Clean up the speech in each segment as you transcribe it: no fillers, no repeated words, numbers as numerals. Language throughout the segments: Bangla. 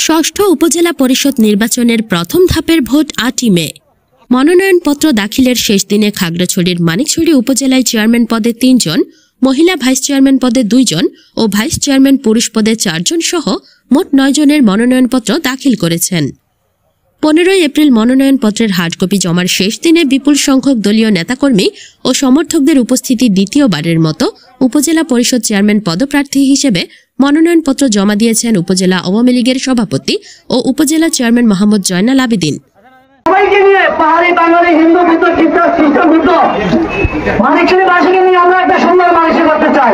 ষষ্ঠ উপজেলা পরিষদ নির্বাচনের প্রথম ধাপের ভোট ৮ই মে। মনোনয়নপত্র দাখিলের শেষ দিনে খাগড়াছড়ির মানিকছড়ি উপজেলায় চেয়ারম্যান পদে ৩ জন, মহিলা ভাইস চেয়ারম্যান পদে ২ জন ও ভাইস চেয়ারম্যান পুরুষ পদে ৪ জন সহ মোট ৯ জনের মনোনয়নপত্র দাখিল করেছেন। ১৫ এপ্রিল মনোনয়নপত্রের হার্ডকপি জমার শেষ দিনে বিপুল সংখ্যক দলীয় নেতাকর্মী ও সমর্থকদের উপস্থিতি দ্বিতীয়বারের মতো উপজেলা পরিষদ চেয়ারম্যান পদপ্রার্থী হিসেবে মনোনয়নপত্র জমা দিয়েছেন উপজেলা আওয়ামী লীগের সভাপতি ও উপজেলা চেয়ারম্যান মোহাম্মদ জয়নাল আবেদিন। সবাইকে নিয়ে পাহাড়ি বাঙালি হিন্দু বুদ্ধ খ্রিস্টান বুদ্ধ মানিকছড়িবাসীকে নিয়ে আমরা একটা সুন্দর মানুষ করতে চাই।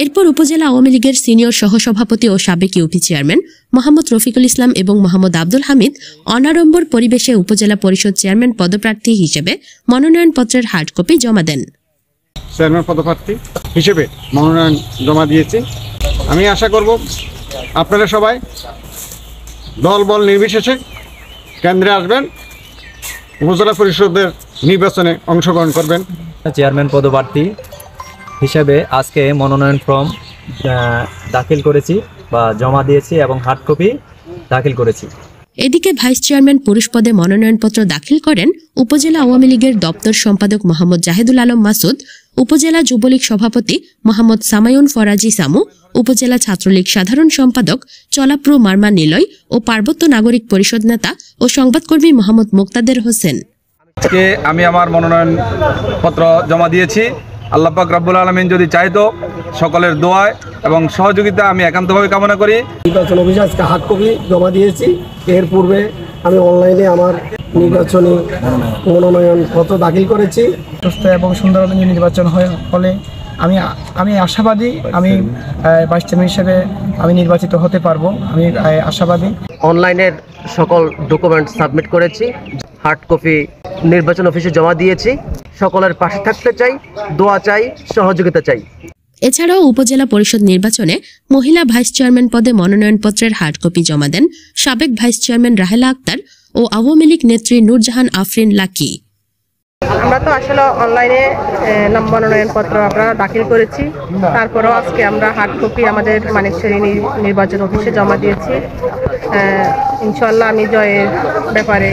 এরপর উপজেলা আওয়ামী লীগের সিনিয়র সহসভাপতি ও সাবেক ইউপি চেয়ারম্যান মোহাম্মদ রফিকুল ইসলাম এবং মোহাম্মদ আব্দুল হামিদ অনাড়ম্বর পরিবেশে উপজেলা পরিষদ চেয়ারম্যান পদপ্রার্থী হিসেবে মনোনয়নপত্রের হার্ডকপি জমা দেন। চেয়ারম্যান পদপ্রার্থী হিসেবে মনোনয়ন জমা দিয়েছি। আমি আশা করব আপনারা সবাই দল বল নির্বিশেষে কেন্দ্রে আসবেন, উপজেলা পরিষদের নির্বাচনে অংশগ্রহণ করবেন। চেয়ারম্যান পদপ্রার্থী হিসেবে আজকে মনোনয়ন ফর্ম দাখিল করেছি বা জমা দিয়েছি এবং হার্ড কপি দাখিল করেছি। এদিকে ভাইস চেয়ারম্যান পুরুষ পদে মনোনয়নপত্র দাখিল করেন উপজেলা আওয়ামী লীগের দপ্তর সম্পাদক মোহাম্মদ জাহিদুল আলম মাসুদ, উপজেলা যুবলীগ সভাপতি মোহাম্মদ সামায়ুন ফরাজি সামু, উপজেলা ছাত্রলীগ সাধারণ সম্পাদক চলাপ্রু মারমা নিলয় ও পার্বত্য নাগরিক পরিষদ নেতা ও সংবাদকর্মী মোহাম্মদ মুক্তাদের হোসেন। আজকে আমি আমার মনোনয়ন পত্র জমা দিয়েছি। আল্লাহ পাক রব্বুল আলামিন যদি চাইতো সকলের দোয়ায় এবং সহযোগিতা আমি একান্তভাবে কামনা করি। নির্বাচন অফিসে আজকে হার্ড কপি জমা দিয়েছি। এর পূর্বে আমি অনলাইনে আমার নির্বাচনী মনোনয়ন পত্র দাখিল করেছি। সুস্থ এবং সুন্দরভাবে নির্বাচন হলে আমি আশাবাদী আমি ভাইস চেয়ারম্যান হিসেবে আমি নির্বাচিত হতে পারবো। আমি আশাবাদী। অনলাইনের সকল ডকুমেন্ট সাবমিট করেছি, হার্ড কপি নির্বাচন অফিসে জমা দিয়েছি। সকলের পাশে থাকতে চাই, দোয়া চাই, সহযোগিতা চাই। এছাড়াও উপজেলা পরিষদ নির্বাচনে মহিলা ভাইস চেয়ারম্যান পদে মনোনয়নপত্রের হার্ডকপি জমা দেন সাবেক ভাইস চেয়ারম্যান রাহেলা আক্তার ও আওয়ামী লীগ নেত্রী নূরজাহান আফরিন লাকি। আমরা তো আসলে অনলাইনে মনোনয়নপত্র আমরা দাখিল করেছি, তারপরেও আজকে আমরা হার্ড কপি আমাদের মানিকছড়ি নির্বাচন অফিসে জমা দিয়েছি। ইনশাল্লাহ আমি জয়ের ব্যাপারে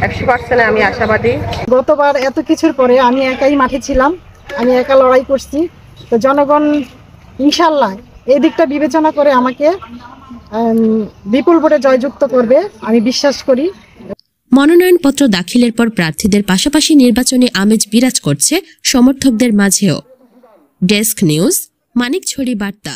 100% আমি আশাবাদী। গতবার এত কিছুর পরে আমি একাই মাঠে ছিলাম, আমি একা লড়াই করছি। তো জনগণ ইনশাল্লাহ এই দিকটা বিবেচনা করে আমাকে বিপুল ভোটে জয়যুক্ত করবে আমি বিশ্বাস করি। মনোনয়নপত্র দাখিলের পর প্রার্থীদের পাশাপাশি নির্বাচনী আমেজ বিরাজ করছে সমর্থকদের মাঝেও। ডেস্ক নিউজ, মানিকছড়ি বার্তা।